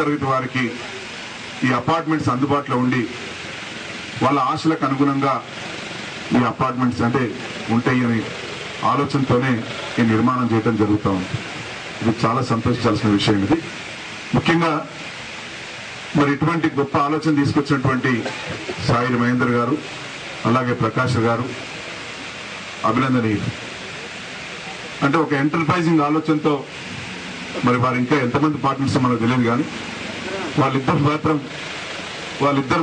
మధ్యతరగతి వారికి ఈ అపార్ట్మెంట్స్ అందుబాటులో ఉండి వాళ్ళ ఆశలకు అనుగుణంగా ఈ అపార్ట్మెంట్స్ అంటే ఉంటాయి అనే ఆలోచనతోనే ఈ నిర్మాణం చేయడం జరుగుతూ ఉంది. ఇది చాలా సంతోషించాల్సిన విషయం. ఇది ముఖ్యంగా మరి ఇటువంటి గొప్ప ఆలోచన తీసుకొచ్చినటువంటి సాయి మహేందర్ గారు అలాగే ప్రకాష్ గారు అభినందనీయులు. అంటే ఒక ఎంటర్ప్రైజింగ్ ఆలోచనతో మరి వారు ఇంకా ఎంతమంది పార్ట్నర్స్ మనకు తెలియదు, కానీ వాళ్ళిద్దరు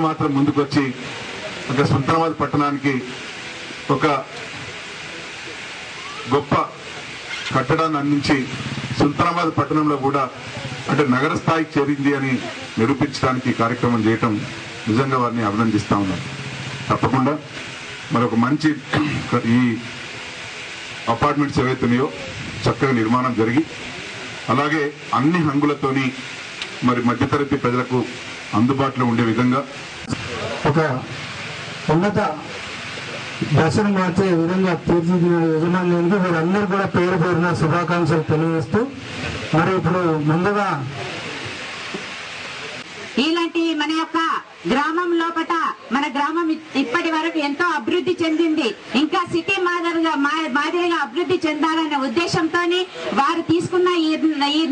మాత్రం ముందుకొచ్చి ఒక సుల్తానాబాద్ పట్టణానికి ఒక గొప్ప కట్టడాన్ని అందించి సుల్తానాబాద్ పట్టణంలో కూడా అంటే నగర స్థాయికి చేరింది అని నిరూపించడానికి కార్యక్రమం చేయటం నిజంగా వారిని అభినందిస్తా ఉన్నాను. తప్పకుండా మరి ఒక మంచి ఈ అపార్ట్మెంట్స్ ఏవైతున్నాయో చక్కగా నిర్మాణం జరిగి అలాగే అన్ని హంగులతోని మరి మధ్యతరగతి ప్రజలకు అందుబాటులో ఉండే విధంగా ఒక ఉన్నత దశను మార్చే విధంగా తీర్చిదిద్దిన యజమానులకు వీరందరూ కూడా పేరు పేరున శుభాకాంక్షలు తెలియజేస్తూ మరి ఇప్పుడు ముందుగా ఇలాంటి మన యొక్క గ్రామం లోపట మన గ్రామం ఇప్పటి వరకు ఎంతో అభివృద్ధి చెందింది. ఇంకా సిటీ మాదిరిగా అభివృద్ధి చెందాలనే ఉద్దేశంతో వారు తీసుకున్న ఈ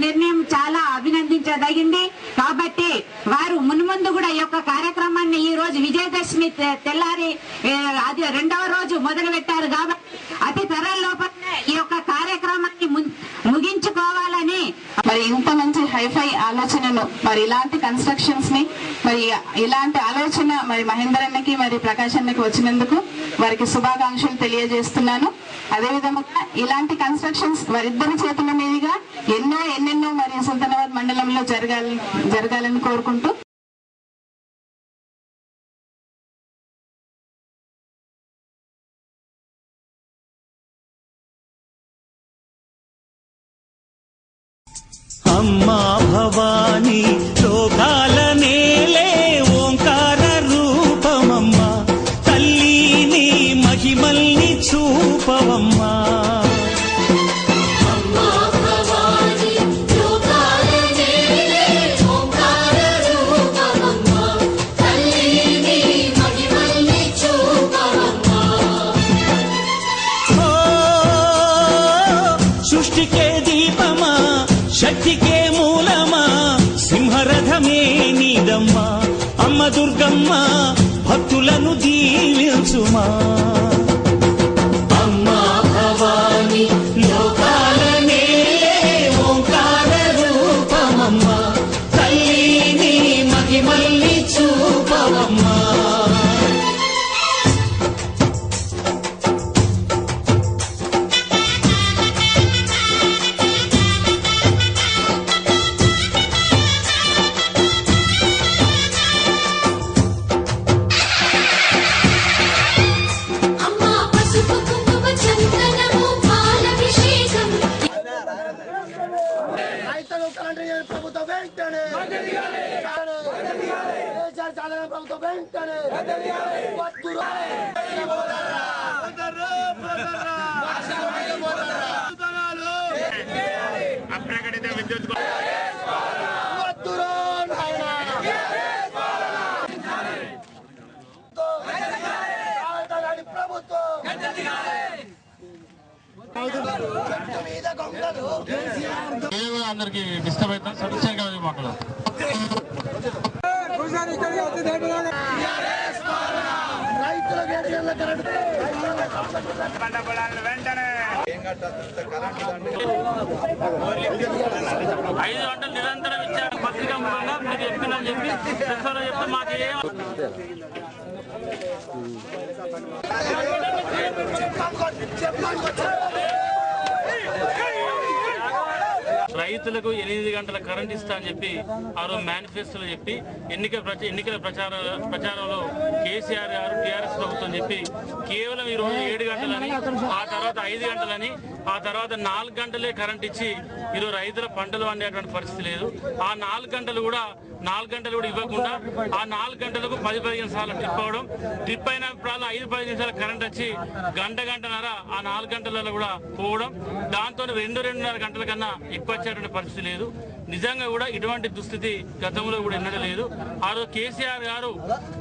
నిర్ణయం చాలా అభినందించదగింది. కాబట్టి వారు మున్ముందు కూడా ఈ యొక్క కార్యక్రమాన్ని ఈ రోజు విజయదశమి తెల్లారి అది 2వ రోజు మొదలు పెట్టారు. కాబట్టి అతి త్వరలో లోపలనే ఈ యొక్క కార్యక్రమాన్ని ముగించుకోవాలని మరి ఇంత మంచి హైఫై ఆలోచనను మరి ఇలాంటి కన్స్ట్రక్షన్స్ ని మరి ఇలాంటి ఆలోచన మరి మహేందర్ అన్నకి మరి ప్రకాష్ అన్నకి వచ్చినందుకు వారికి శుభాకాంక్షలు తెలియజేస్తున్నాను. అదేవిధంగా ఇలాంటి కన్స్ట్రక్షన్స్ వారిద్దరి చేతుల మీదుగా ఎన్నెన్నో మరి సుల్తానాబాద్ మండలంలో జరగాలని కోరుకుంటూ అమ్మా భవానీ లోకాల నేలే ఓంకార రూపమమ్మా తల్లిని మహిమల్ని చూపవమ్మా. సృష్టికే దీపమా శక్తికే మూలమా సింహరథమే నీదమ్మా అమ్మ దుర్గమ్మ భక్తులను దీవించుమా. అమ్మా భవానీ లోకాల నేలే ఓంకార రూపమమ్మా తల్లిని మహిమల్ని చూపవమ్మా. అందరికి డిస్టర్బ్ అవుతాం సత్యంగా మాట్లాడు వెంటనే 5 గంటలు నిరంతరం ఇచ్చారు. పత్రికా మూలంగా మీరు చెప్పిందని చెప్పి చెప్తే మాకు రైతులకు 8 గంటల కరెంట్ ఇస్తా అని చెప్పి ఆ రోజు మేనిఫెస్టోలో చెప్పి ఎన్నికల ప్రచారంలో కేసీఆర్ గారు టీఆర్ఎస్ ప్రభుత్వం చెప్పి కేవలం ఈ రోజు 7 గంటలని ఆ తర్వాత 5 గంటలని ఆ తర్వాత 4 గంటలే కరెంట్ ఇచ్చి ఈరోజు రైతుల పంటలు వండేటువంటి పరిస్థితి లేదు. ఆ 4 గంటలు కూడా ఇవ్వకుండా ఆ 4 గంటలకు 10-15 సార్లు ట్రిప్ అవడం, ట్రిప్ అయిన 5-10 నిమిషాలు కరెంట్ వచ్చి గంటన్నర ఆ 4 గంటలలో కూడా పోవడం, దాంతో 2-2.5 గంటల కన్నా ఎక్కువ వచ్చేటువంటి పరిస్థితి లేదు. నిజంగా కూడా ఇటువంటి దుస్థితి గతంలో కూడా ఎన్నడూ లేదు. ఆ రోజు కేసీఆర్ గారు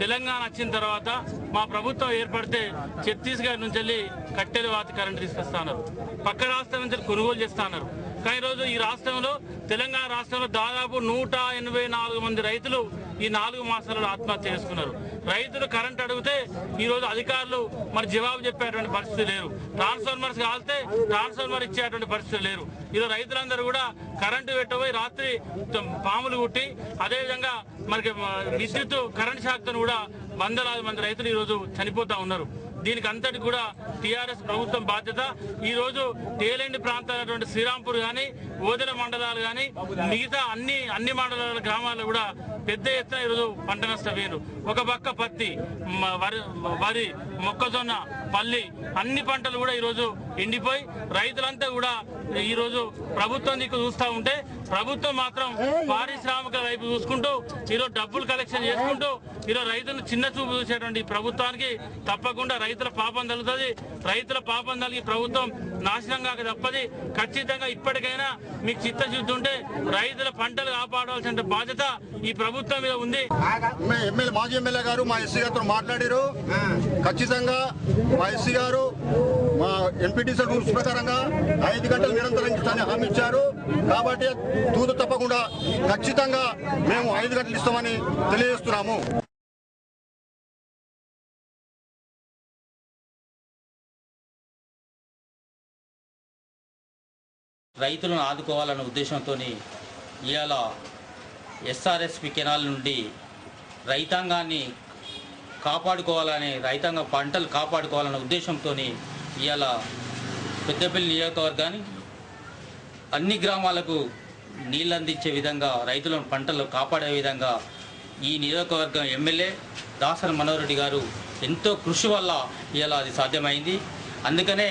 తెలంగాణ వచ్చిన తర్వాత మా ప్రభుత్వం ఏర్పడితే ఛత్తీస్గఢ్ నుంచి వెళ్ళి కట్టెల వాతి కరెంటు తీసుకొస్తున్నారు, పక్క రాష్ట్రం నుంచి కొనుగోలు చేస్తున్నారు. కానీ ఈరోజు ఈ రాష్ట్రంలో తెలంగాణ రాష్ట్రంలో దాదాపు 184 మంది రైతులు ఈ 4 మాసాలలో ఆత్మహత్య చేసుకున్నారు. రైతులు కరెంట్ అడిగితే ఈరోజు అధికారులు మరి జవాబు చెప్పేటువంటి పరిస్థితి లేరు. ట్రాన్స్ఫార్మర్స్ కాలితే ట్రాన్స్ఫార్మర్ ఇచ్చేటువంటి పరిస్థితి లేరు. ఈరోజు రైతులందరూ కూడా కరెంటు పెట్టబోయి రాత్రి పాములు కుట్టి అదేవిధంగా మనకి విద్యుత్ కరెంట్ షాక్తో కూడా వందలాది మంది రైతులు ఈరోజు చనిపోతా ఉన్నారు. దీనికి అంతటి కూడా టీఆర్ఎస్ ప్రభుత్వం బాధ్యత. ఈ రోజు తేలేండి ప్రాంతాలైనటువంటి శ్రీరాంపూర్ కానీ ఓదెల మండలాలు కానీ మిగతా అన్ని మండలాల గ్రామాల్లో కూడా పెద్ద ఎత్తున ఈరోజు పంట నష్టపోయారు. ఒక పక్క పత్తి, వరి, మొక్కజొన్న, పల్లి అన్ని పంటలు కూడా ఈరోజు ఎండిపోయి రైతులంతా కూడా ఈరోజు ప్రభుత్వం దిక్కు చూస్తూ ఉంటే ప్రభుత్వం మాత్రం పారిశ్రామిక వైపు చూసుకుంటూ ఈరోజు డబ్బులు కలెక్షన్ చేసుకుంటూ ఈరోజు రైతులను చిన్న చూపు చూసేటువంటి ప్రభుత్వానికి తప్పకుండా రైతుల పాపం తగ్గుతుంది. రైతుల పాపం తగ్గి ప్రభుత్వం నాశనం కాక తప్పది. ఖచ్చితంగా ఇప్పటికైనా మీకు చిత్తశుద్ధి ఉంటే రైతుల పంటలు కాపాడాల్సిన బాధ్యత ఈ ప్రభుత్వం మీద ఉంది. మాజీ ఎమ్మెల్యే గారు మా ఎస్సీ గారితో మాట్లాడారు. ఖచ్చితంగా మా ఎస్సీ గారు మా ఎంపీటీసీ రూల్స్ ప్రకారంగా 5 గంటలు నిరంతరం ఇస్తామని హామీ ఇచ్చారు. కాబట్టి తూదు తప్పకుండా ఖచ్చితంగా మేము 5 గంటలు ఇస్తామని తెలియజేస్తున్నాము. రైతులను ఆదుకోవాలన్న ఉద్దేశంతో ఇవాళ ఎస్ఆర్ఎస్పి కెనాల్ నుండి రైతాంగాన్ని కాపాడుకోవాలని, రైతాంగ పంటలు కాపాడుకోవాలన్న ఉద్దేశంతో ఇవాళ పెద్దపల్లి నియోజకవర్గాన్ని అన్ని గ్రామాలకు నీళ్ళు అందించే విధంగా, రైతులను పంటలు కాపాడే విధంగా ఈ నియోజకవర్గం ఎమ్మెల్యే దాసరి మనోహర్ రెడ్డి గారు ఎంతో కృషి వల్ల ఇవాళ అది సాధ్యమైంది. అందుకనే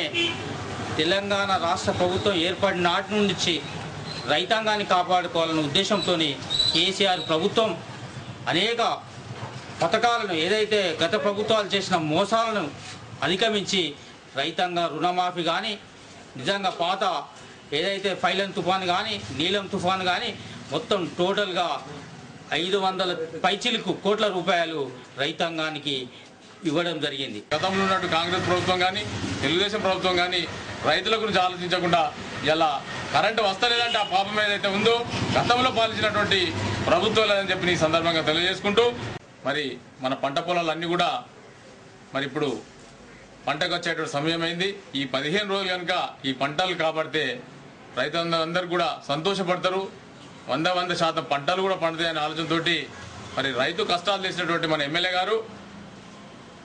తెలంగాణ రాష్ట్ర ప్రభుత్వం ఏర్పడిన నాటి నుంచి రైతాంగాన్ని కాపాడుకోవాలన్న ఉద్దేశంతో కేసీఆర్ ప్రభుత్వం అనేక పథకాలను, ఏదైతే గత ప్రభుత్వాలు చేసిన మోసాలను అధిగమించి రైతాంగ రుణమాఫీ కానీ, నిజంగా పాత ఏదైతే ఫైలన్ తుఫాను కానీ, నీలం తుఫాను కానీ మొత్తం టోటల్గా 500 పైచిలకు కోట్ల రూపాయలు రైతాంగానికి ఇవ్వడం జరిగింది. గతంలో ఉన్నట్టు కాంగ్రెస్ ప్రభుత్వం కానీ తెలుగుదేశం ప్రభుత్వం కానీ రైతుల గురించి ఆలోచించకుండా ఇలా కరెంటు వస్తలేదంటే ఆ పాపం ఏదైతే ఉందో గతంలో పాలించినటువంటి ప్రభుత్వం లేదని చెప్పి ఈ సందర్భంగా తెలియజేసుకుంటూ, మరి మన పంట పొలాలన్నీ కూడా మరి ఇప్పుడు పంటకు వచ్చేటువంటి సమయమైంది. ఈ 15 రోజులు కనుక ఈ పంటలు కాపాడితే రైతులందరూ కూడా సంతోషపడతారు. 100% పంటలు కూడా పండుతాయనే ఆలోచనతో మరి రైతు కష్టాలు చేసినటువంటి మన ఎమ్మెల్యే గారు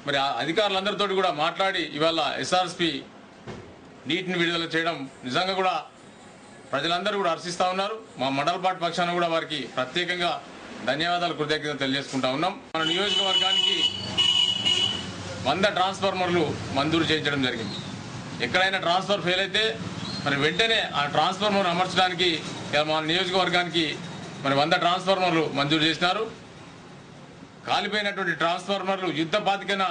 మరి అధికారులందరితో కూడా మాట్లాడి ఇవాళ ఎస్ఆర్ఎస్పి నీటిని విడుదల చేయడం నిజంగా కూడా ప్రజలందరూ కూడా హర్షిస్తూ ఉన్నారు. మా మండల పార్టీ పక్షాన కూడా వారికి ప్రత్యేకంగా ధన్యవాదాలు, కృతజ్ఞతలు తెలియజేసుకుంటా ఉన్నాం. మన నియోజకవర్గానికి 100 ట్రాన్స్ఫార్మర్లు మంజూరు చేయించడం జరిగింది. ఎక్కడైనా ట్రాన్స్ఫర్ ఫెయిల్ అయితే మరి వెంటనే ఆ ట్రాన్స్ఫార్మర్ అమర్చడానికి మన నియోజకవర్గానికి మరి 100 ట్రాన్స్ఫార్మర్లు మంజూరు చేసినారు. కాలిపోయినటువంటి ట్రాన్స్ఫార్మర్లు యుద్ధ పాతికన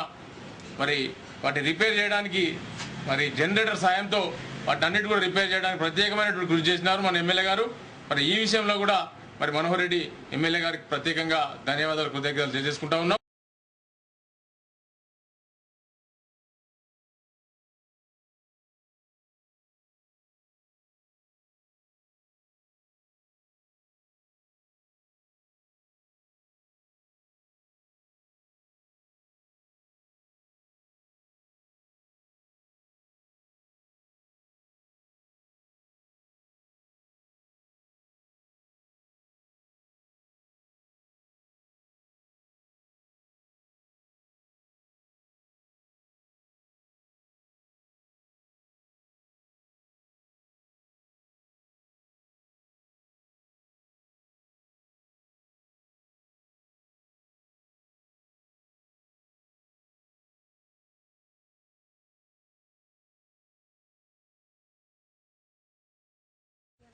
మరి వాటి రిపేర్ చేయడానికి మరి జనరేటర్ సాయంతో వాటి అన్నిటి కూడా రిపేర్ చేయడానికి ప్రత్యేకమైనటువంటి కృషి చేసినారు మన ఎమ్మెల్యే గారు. మరి ఈ విషయంలో కూడా మరి మనోహర్ రెడ్డి ఎమ్మెల్యే గారికి ప్రత్యేకంగా ధన్యవాదాలు, కృతజ్ఞతలు తెలియజేసుకుంటా ఉన్నాం.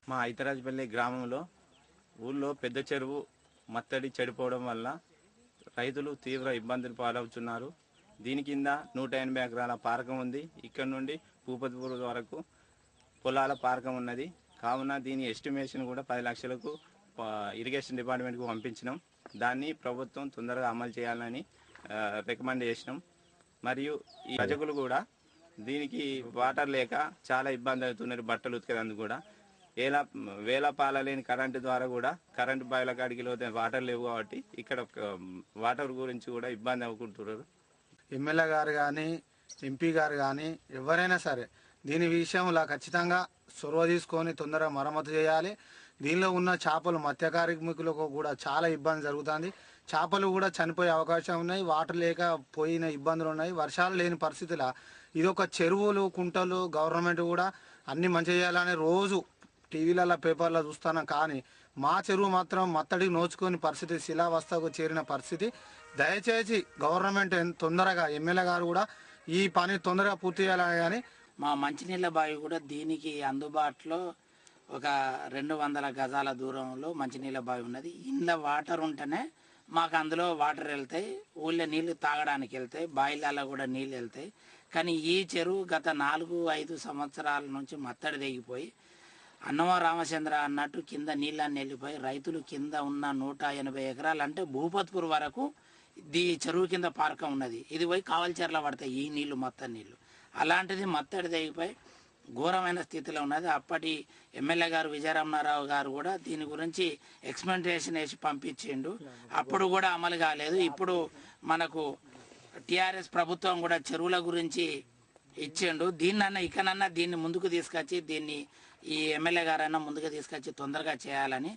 మా ఐతరాజపల్లి గ్రామంలో ఊళ్ళో పెద్ద చెరువు మత్తడి చెడిపోవడం వల్ల రైతులు తీవ్ర ఇబ్బందులు పాలవుతున్నారు. దీని కింద 180 ఎకరాల పార్కం ఉంది. ఇక్కడ నుండి భూపతిపూర్ వరకు పొలాల పార్కం ఉన్నది. కావున దీని ఎస్టిమేషన్ కూడా 10 లక్షలకు ఇరిగేషన్ డిపార్ట్మెంట్కి పంపించినాం. దాన్ని ప్రభుత్వం తొందరగా అమలు చేయాలని రికమెండ్ చేసినాం. మరియు ఈ ప్రజలు కూడా దీనికి వాటర్ లేక చాలా ఇబ్బంది అవుతున్నారు. బట్టలు ఉతికేందుకు కూడా వేల పాలలేని కరెంటు ద్వారా కూడా కరెంటు బాయిల కాడికి వాటర్ లేవు కాబట్టి ఇక్కడ వాటర్ గురించి కూడా ఇబ్బంది అవుకుంటున్నారు. ఎమ్మెల్యే గారు కానీ ఎంపీ గారు కానీ ఎవరైనా సరే దీని విషయంలో ఖచ్చితంగా చొరవ తీసుకొని తొందరగా మరమ్మతు చేయాలి. దీనిలో ఉన్న చేపలు మత్స్య కార్మికులకు కూడా చాలా ఇబ్బంది జరుగుతుంది. చేపలు కూడా చనిపోయే అవకాశం ఉన్నాయి. వాటర్ లేక పోయిన ఇబ్బందులు ఉన్నాయి. వర్షాలు లేని పరిస్థితుల్లో ఇదొక చెరువులు కుంటలు గవర్నమెంట్ కూడా అన్ని మంచి చేయాలని రోజు టీవీలలో పేపర్లో చూస్తాను. కానీ మా చెరువు మాత్రం మత్తడికి నోచుకొని పరిస్థితి శిలావస్థకు చేరిన పరిస్థితి. దయచేసి గవర్నమెంట్ తొందరగా ఎమ్మెల్యే గారు కూడా ఈ పని తొందరగా పూర్తి చేయాలని. కానీ మా మంచినీళ్ళ బావి కూడా దీనికి అందుబాటులో ఒక 200 గజాల దూరంలో మంచినీళ్ళ బావి ఉన్నది. ఇంట్లో వాటర్ ఉంటేనే మాకు అందులో వాటర్ వెళ్తాయి, ఊళ్ళో నీళ్లు తాగడానికి వెళ్తాయి, బాయిలలో కూడా నీళ్ళు వెళ్తాయి. కానీ ఈ చెరువు గత 4-5 సంవత్సరాల నుంచి మత్తడి తెగిపోయి అన్నమ రామచంద్ర అన్నట్టు కింద నీళ్ళన్నీ వెళ్ళిపోయి రైతులు కింద ఉన్న 180 ఎకరాలు అంటే భూపత్పూర్ వరకు ఈ చెరువు కింద పార్కం ఉన్నది. ఇది పోయి కావల్చెర్ల పడతాయి ఈ నీళ్లు మొత్తం నీళ్లు. అలాంటిది మత్తడి తెగిపోయి ఘోరమైన స్థితిలో ఉన్నది. అప్పటి ఎమ్మెల్యే గారు విజయరమణారావు గారు కూడా దీని గురించి ఎక్స్పెక్టేషన్ వేసి పంపించిండు. అప్పుడు కూడా అమలు కాలేదు. ఇప్పుడు మనకు టిఆర్ఎస్ ప్రభుత్వం కూడా చెరువుల గురించి ఇచ్చిండు. ఇకనన్నా దీన్ని ముందుకు తీసుకొచ్చి దీన్ని ఈ ఎమ్మెల్యే గారైనా ముందుకు తీసుకొచ్చి తొందరగా చేయాలని.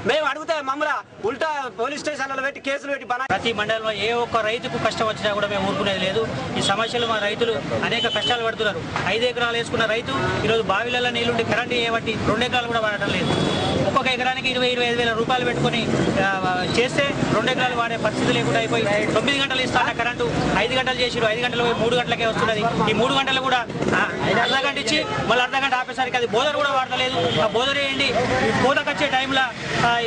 మేము అడిగితే మమ్మల్ని ఉల్టా పోలీస్ స్టేషన్లలో పెట్టి కేసులు పెట్టి ప్రతి మండలంలో ఏ ఒక్క రైతుకు కష్టం వచ్చినా కూడా మేము ఊరుకునేది లేదు. ఈ సమస్యలు మా రైతులు అనేక కష్టాలు పడుతున్నారు. 5 ఎకరాలు వేసుకున్న రైతు ఈరోజు బావిలలో నీళ్లుండి కరెంటు చేయబట్టి 2 ఎకరాలు కూడా వాడటం లేదు. ఒక్కొక్క ఎకరానికి 20-25 వేల రూపాయలు పెట్టుకుని చేస్తే 2 ఎకరాలు వాడే పరిస్థితి లేకుండా అయిపోయి 9 గంటలు ఇస్తాన కరెంటు 5 గంటలు చేసిరు. 5 గంటలు 3 గంటలకే వస్తున్నది. ఈ 3 గంటలు కూడా అర్ధ గంట ఇచ్చి మళ్ళీ అర్ధ గంట ఆపేసరికి అది బోధన కూడా వాడలేదు. ఆ బోధన ఏంటి కోతకొచ్చే టైంలో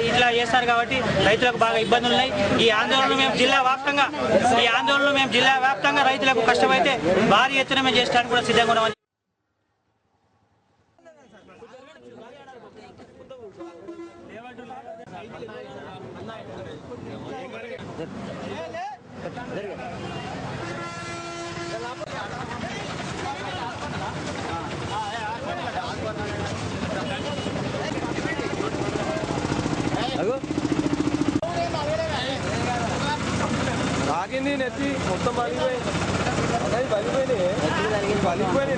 ఇట్లా చేస్తారు కాబట్టి రైతులకు బాగా ఇబ్బందులు ఉన్నాయి. ఈ ఆందోళన మేము జిల్లా వ్యాప్తంగా రైతులకు కష్టమైతే భారీ ఎత్తున మేము చేయడానికి కూడా సిద్ధంగా ఉన్నామని. ఆగింది నెత్తి మొత్తం పలిపోయినాయి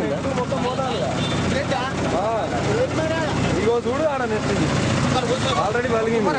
నెట్టు మొత్తం పోతాను. ఇగో చూడు ఆడ నెత్తి ఆల్రెడీ పలిగింది.